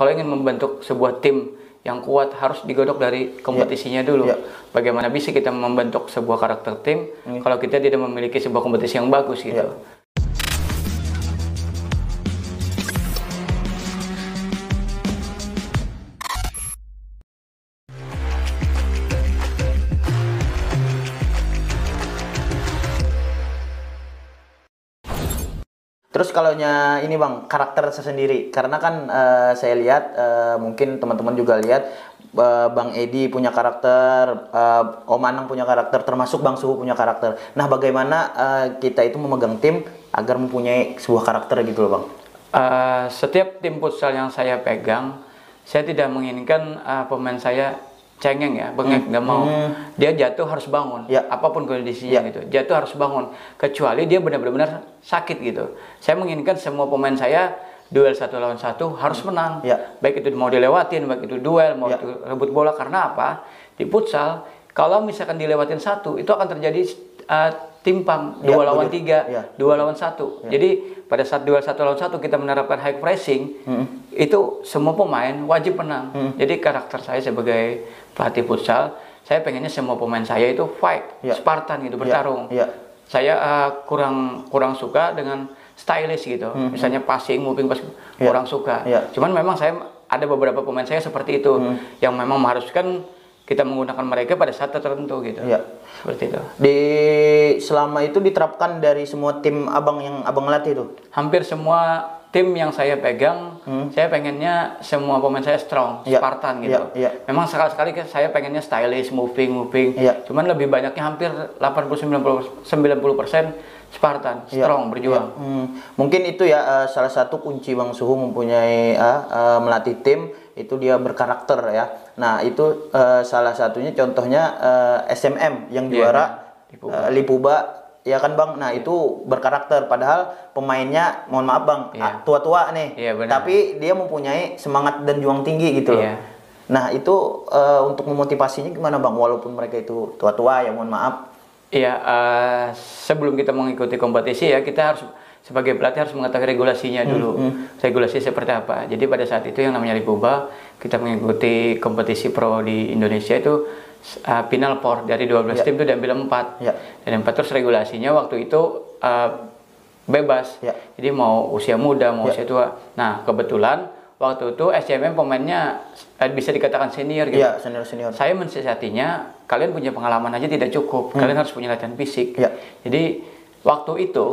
kalau ingin membentuk sebuah tim yang kuat harus digodok dari kompetisinya dulu. Bagaimana bisa kita membentuk sebuah karakter tim kalau kita tidak memiliki sebuah kompetisi yang bagus gitu. Terus kalau ini Bang, karakter sendiri, karena kan saya lihat mungkin teman-teman juga lihat Bang Edi punya karakter, Om Anang punya karakter, termasuk Bang Suhu punya karakter. Nah, bagaimana kita itu memegang tim agar mempunyai sebuah karakter gitu loh Bang? Setiap tim futsal yang saya pegang, saya tidak menginginkan pemain saya cengeng ya, bengek, nggak mau. Dia jatuh harus bangun, apapun kondisinya gitu. Jatuh harus bangun, kecuali dia benar-benar sakit gitu. Saya menginginkan semua pemain saya duel 1 lawan 1 harus menang. Baik itu mau dilewatin, baik itu duel, mau itu rebut bola. Karena apa? Di futsal, kalau misalkan dilewatin 1, itu akan terjadi timpang 2 lawan 3, 2 lawan 1. Jadi pada saat duel 1 lawan 1 kita menerapkan high pressing, itu semua pemain wajib menang. Jadi karakter saya sebagai pelatih futsal, saya pengennya semua pemain saya itu fight, Spartan gitu, bertarung. Saya kurang suka dengan stylish gitu. Misalnya passing, moving, kurang suka. Cuman memang saya ada beberapa pemain saya seperti itu yang memang mengharuskan kita menggunakan mereka pada saat tertentu gitu. Seperti itu. Selama itu diterapkan dari semua tim Abang yang Abang latih itu? Hampir semua tim yang saya pegang, saya pengennya semua pemain saya strong, Spartan gitu. Memang sekali-sekali saya pengennya stylish, moving. Cuman lebih banyaknya hampir 80-90% Spartan, strong, berjuang. Mungkin itu ya salah satu kunci Bang Suhu mempunyai melatih tim, itu dia berkarakter ya. Nah itu salah satunya contohnya SMM yang juara Lipuba ya kan Bang. Nah itu berkarakter, padahal pemainnya mohon maaf Bang tua-tua nih, tapi dia mempunyai semangat dan juang tinggi gitu loh. Nah itu untuk memotivasinya gimana Bang, walaupun mereka itu tua-tua ya mohon maaf. Sebelum kita mengikuti kompetisi ya kita harus sebagai pelatih harus mengetahui regulasinya dulu. Regulasi seperti apa. Jadi pada saat itu yang namanya Lipuba, kita mengikuti kompetisi pro di Indonesia itu final 4 dari 12 tim itu diambil 4. Dan 4 terus regulasinya waktu itu bebas. Jadi mau usia muda, mau usia tua. Nah, kebetulan waktu itu SCMM pemainnya bisa dikatakan senior gitu. Senior. Saya mensisatinya kalian punya pengalaman aja tidak cukup. Kalian harus punya latihan fisik. Jadi waktu itu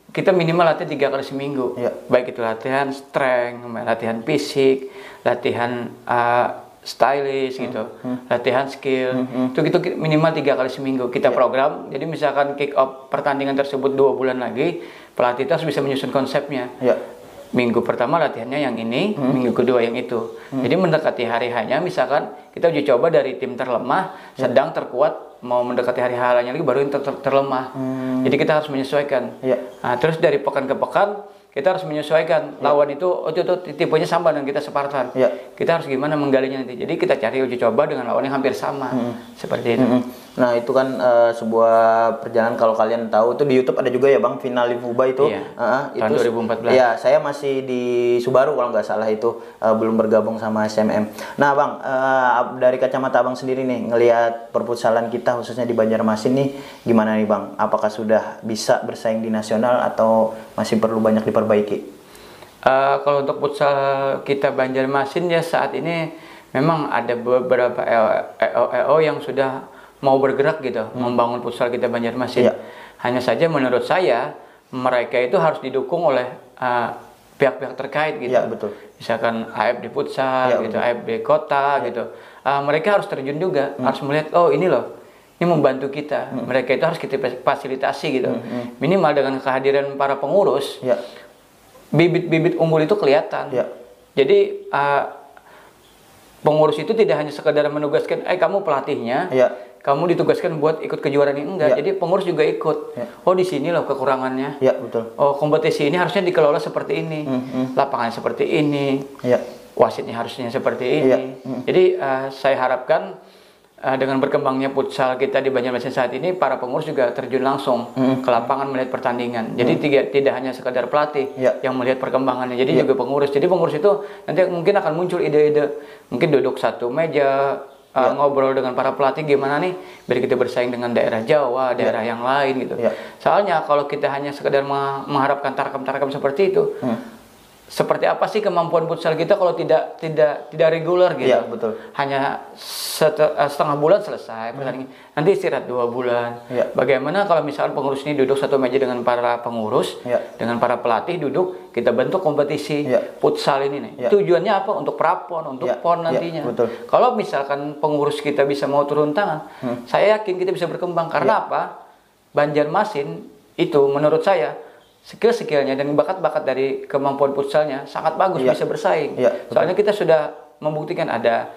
kita minimal latihan 3 kali seminggu. Baik itu latihan strength, latihan fisik, latihan stylish gitu, latihan skill. Itu minimal 3 kali seminggu kita program. Jadi misalkan kick off pertandingan tersebut 2 bulan lagi, pelatih itu harus bisa menyusun konsepnya. Minggu pertama latihannya yang ini, minggu kedua yang itu. Jadi mendekati hari hanya misalkan kita uji coba dari tim terlemah, sedang, terkuat, mau mendekati hari halanya lagi baru yang terlemah. Jadi kita harus menyesuaikan. Nah, terus dari pekan ke pekan kita harus menyesuaikan lawan itu tipenya sama dengan kita Spartan. Kita harus gimana menggalinya nanti. Jadi kita cari uji coba dengan lawan yang hampir sama. Seperti itu. Nah itu kan sebuah perjalanan, kalau kalian tahu itu di YouTube ada juga ya Bang, final Lipuba itu. Tahun 2014. Ya, saya masih di Subaru kalau nggak salah itu, belum bergabung sama SMM. Nah Bang, dari kacamata Abang sendiri nih, ngelihat perputsalan kita khususnya di Banjarmasin nih, gimana nih Bang? Apakah sudah bisa bersaing di nasional atau masih perlu banyak diperbaiki? Kalau untuk futsal kita Banjarmasin ya saat ini memang ada beberapa EO yang sudah mau bergerak gitu, membangun futsal kita Banjarmasin. Hanya saja menurut saya mereka itu harus didukung oleh pihak-pihak terkait gitu. Misalkan AFD futsal gitu, AFD kota gitu. Mereka harus terjun juga, harus melihat oh ini loh, ini membantu kita. Mereka itu harus kita fasilitasi gitu. Minimal dengan kehadiran para pengurus, bibit-bibit unggul itu kelihatan. Jadi pengurus itu tidak hanya sekedar menugaskan, kamu pelatihnya, kamu ditugaskan buat ikut kejuaraan ini, enggak. Jadi pengurus juga ikut. Oh di sini loh kekurangannya. Oh kompetisi ini harusnya dikelola seperti ini, lapangan seperti ini, wasitnya harusnya seperti ini. Jadi saya harapkan dengan berkembangnya futsal kita di Banjarmasin saat ini, para pengurus juga terjun langsung ke lapangan melihat pertandingan. Jadi tidak hanya sekadar pelatih yang melihat perkembangannya, jadi juga pengurus. Jadi pengurus itu nanti mungkin akan muncul ide-ide, mungkin duduk satu meja, ngobrol dengan para pelatih gimana nih biar kita bersaing dengan daerah Jawa, daerah yang lain gitu. Soalnya kalau kita hanya sekedar mengharapkan tarkam-tarkam seperti itu, seperti apa sih kemampuan futsal kita kalau tidak reguler gitu? Iya, betul. Hanya setengah bulan selesai pertandingan. Nanti istirahat 2 bulan. Bagaimana kalau misalkan pengurus ini duduk satu meja dengan para pengurus, dengan para pelatih duduk, kita bentuk kompetisi futsal ini nih. Tujuannya apa? Untuk prapon, untuk pon nantinya. Kalau misalkan pengurus kita bisa mau turun tangan, saya yakin kita bisa berkembang. Karena apa? Banjarmasin itu menurut saya skill-skillnya dan bakat-bakat dari kemampuan futsalnya sangat bagus, bisa bersaing. Soalnya kita sudah membuktikan ada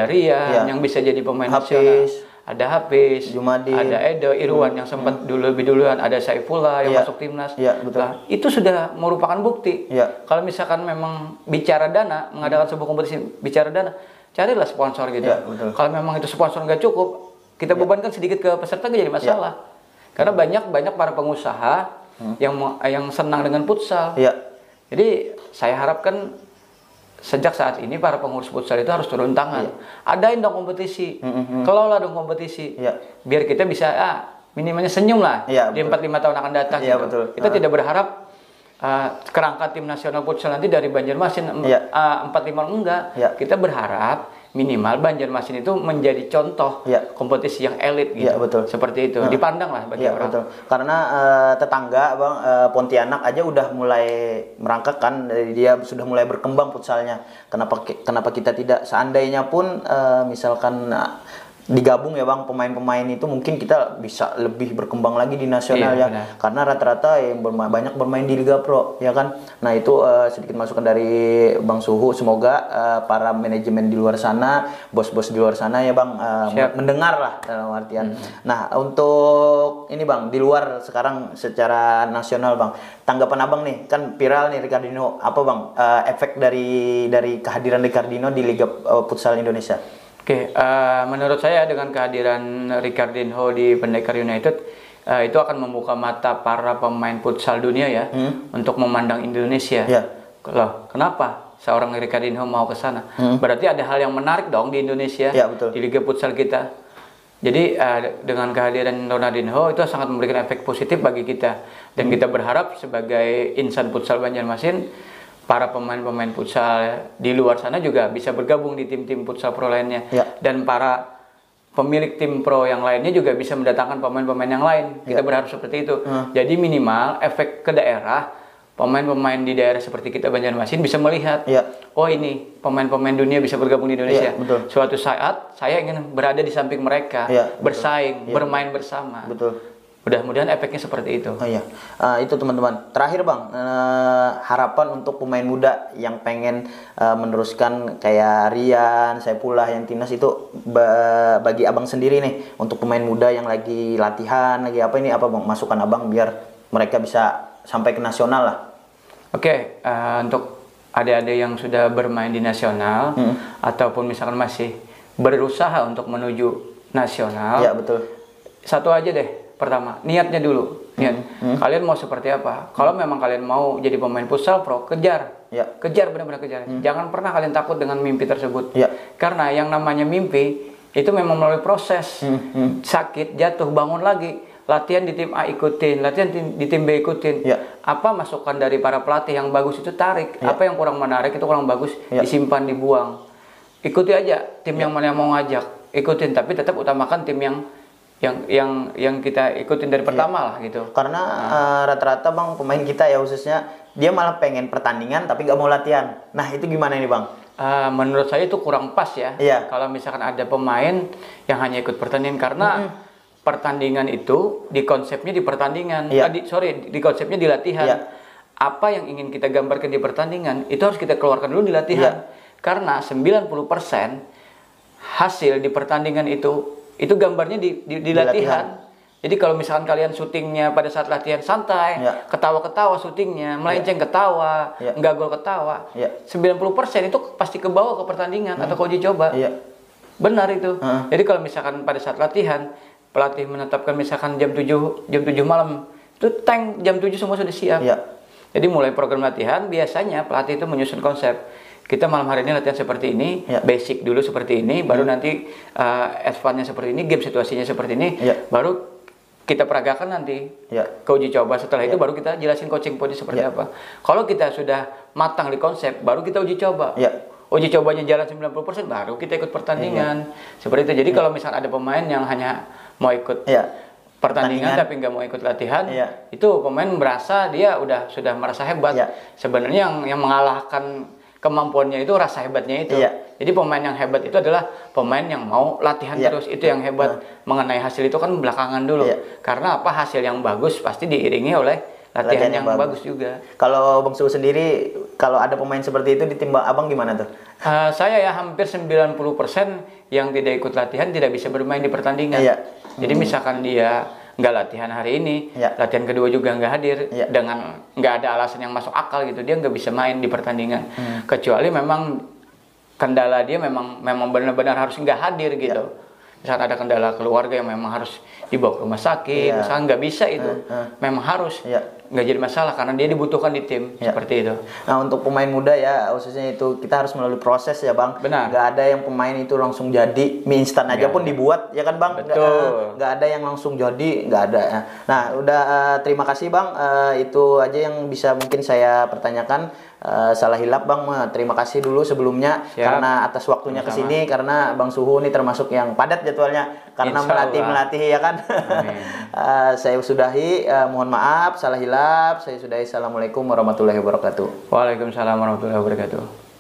Rian yang bisa jadi pemain nasional, ada Hafiz, Jumadin, ada Edo, Irwan yang sempat lebih duluan, ada Saifullah yang masuk timnas. Nah, itu sudah merupakan bukti. Kalau misalkan memang bicara dana, mengadakan sebuah kompetisi bicara dana, carilah sponsor gitu. Kalau memang itu sponsor nggak cukup, kita bebankan sedikit ke peserta nggak jadi masalah. Karena banyak para pengusaha yang senang dengan futsal. Jadi saya harapkan sejak saat ini para pengurus futsal itu harus turun tangan. Adain dong kompetisi, kelola dong kompetisi, biar kita bisa minimalnya senyum lah di 4-5 tahun akan datang. Gitu. Kita tidak berharap kerangka tim nasional futsal nanti dari Banjarmasin 4-5 enggak. Kita berharap minimal Banjarmasin itu menjadi contoh kompetisi yang elit gitu. Seperti itu. Dipandang lah bagi orang. Karena tetangga Bang Pontianak aja udah mulai merangkak kan, dia sudah mulai berkembang futsalnya. Kenapa kita tidak? Seandainya pun misalkan digabung ya Bang, pemain-pemain itu mungkin kita bisa lebih berkembang lagi di nasional karena rata-rata yang banyak bermain di Liga Pro ya kan. Nah itu sedikit masukan dari Bang Suhu, semoga para manajemen di luar sana, bos-bos di luar sana ya Bang mendengar lah dalam artian. Nah untuk ini Bang, di luar sekarang secara nasional Bang, tanggapan Abang nih, kan viral nih Ricardinho, apa Bang efek dari kehadiran Ricardinho di Liga Futsal Indonesia? Oke, menurut saya dengan kehadiran Ricardinho di Pendekar United itu akan membuka mata para pemain futsal dunia ya untuk memandang Indonesia. Loh, kenapa seorang Ricardinho mau ke sana? Berarti ada hal yang menarik dong di Indonesia, di Liga Futsal kita. Jadi dengan kehadiran Ronaldinho itu sangat memberikan efek positif bagi kita, dan kita berharap sebagai insan futsal Banjarmasin, para pemain-pemain futsal di luar sana juga bisa bergabung di tim-tim futsal pro lainnya. Dan para pemilik tim pro yang lainnya juga bisa mendatangkan pemain-pemain yang lain. Kita berharap seperti itu. Jadi minimal efek ke daerah, pemain-pemain di daerah seperti kita Banjarmasin bisa melihat, oh ini pemain-pemain dunia bisa bergabung di Indonesia. Suatu saat saya ingin berada di samping mereka, bersaing, bermain bersama. Mudah-mudahan efeknya seperti itu. Itu teman-teman. Terakhir Bang, harapan untuk pemain muda yang pengen meneruskan kayak Rian, Saifullah yang timnas itu, bagi Abang sendiri nih, untuk pemain muda yang lagi latihan, lagi apa ini, apa Bang masukan Abang biar mereka bisa sampai ke nasional lah? Oke, untuk adik-adik yang sudah bermain di nasional ataupun misalkan masih berusaha untuk menuju nasional, satu aja deh. Pertama, niatnya dulu. Kalian mau seperti apa? Kalau memang kalian mau jadi pemain futsal pro, kejar. Kejar, benar-benar kejar. Jangan pernah kalian takut dengan mimpi tersebut. Karena yang namanya mimpi, itu memang melalui proses. Sakit, jatuh, bangun lagi. Latihan di tim A ikutin, latihan di tim B ikutin. Apa masukan dari para pelatih yang bagus itu tarik. Apa yang kurang menarik, itu kurang bagus, disimpan, dibuang. Ikuti aja tim yang mana yang mau ngajak. Ikutin, tapi tetap utamakan tim yang kita ikutin dari pertama lah gitu. Karena rata-rata Bang pemain kita ya khususnya, dia malah pengen pertandingan tapi gak mau latihan. Nah itu gimana ini Bang? Menurut saya itu kurang pas ya. Kalau misalkan ada pemain yang hanya ikut pertandingan, karena pertandingan itu di konsepnya di pertandingan, di konsepnya di latihan. Apa yang ingin kita gambarkan di pertandingan itu harus kita keluarkan dulu di latihan. Karena 90% hasil di pertandingan itu gambarnya di latihan. Jadi kalau misalkan kalian syutingnya pada saat latihan santai, ketawa-ketawa syutingnya, melenceng ketawa, nggak gol ketawa, 90% itu pasti kebawa ke pertandingan atau ke uji coba. Benar itu. Jadi kalau misalkan pada saat latihan, pelatih menetapkan misalkan jam 7 malam, itu tank jam 7 semua sudah siap. Ya. Jadi mulai program latihan, biasanya pelatih itu menyusun konsep. Kita malam hari ini latihan seperti ini, basic dulu seperti ini, baru nanti advance-nya seperti ini, game situasinya seperti ini, baru kita peragakan nanti ke uji coba. Setelah itu baru kita jelasin coaching point seperti apa. Kalau kita sudah matang di konsep, baru kita uji coba. Uji cobanya jalan 90%, baru kita ikut pertandingan. Seperti itu. Jadi kalau misalnya ada pemain yang hanya mau ikut pertandingan tapi nggak mau ikut latihan, itu pemain merasa dia sudah merasa hebat. Sebenarnya yang mengalahkan kemampuannya itu rasa hebatnya itu. Jadi pemain yang hebat itu adalah pemain yang mau latihan terus. Itu yang hebat. Mengenai hasil itu kan belakangan dulu. Karena apa, hasil yang bagus pasti diiringi oleh latihan yang bagus juga. Kalau Bang Suhu sendiri, kalau ada pemain seperti itu di tim Abang gimana tuh? Saya ya hampir 90% yang tidak ikut latihan tidak bisa bermain di pertandingan. Jadi misalkan dia nggak latihan hari ini, latihan kedua juga nggak hadir, dengan nggak ada alasan yang masuk akal gitu, dia nggak bisa main di pertandingan. Kecuali memang kendala dia memang benar-benar harus nggak hadir gitu. Misalkan ada kendala keluarga yang memang harus dibawa ke rumah sakit, misalkan nggak bisa itu, memang harus, nggak jadi masalah karena dia dibutuhkan di tim, seperti itu. Nah untuk pemain muda ya, khususnya itu kita harus melalui proses ya Bang. Benar. Nggak ada yang pemain itu langsung jadi, mie instan aja pun dibuat ya kan Bang. Betul. Nggak ada yang langsung jadi, nggak ada. Nah udah, terima kasih Bang, itu aja yang bisa mungkin saya pertanyakan. Salah hilap Bang, terima kasih dulu sebelumnya. Siap. Karena atas waktunya kesini, karena Bang Suhu ini termasuk yang padat jadwalnya karena melatih ya kan. Saya sudahi, mohon maaf salah hilap. Saya sudahi. Assalamualaikum warahmatullahi wabarakatuh. Waalaikumsalam warahmatullahi wabarakatuh.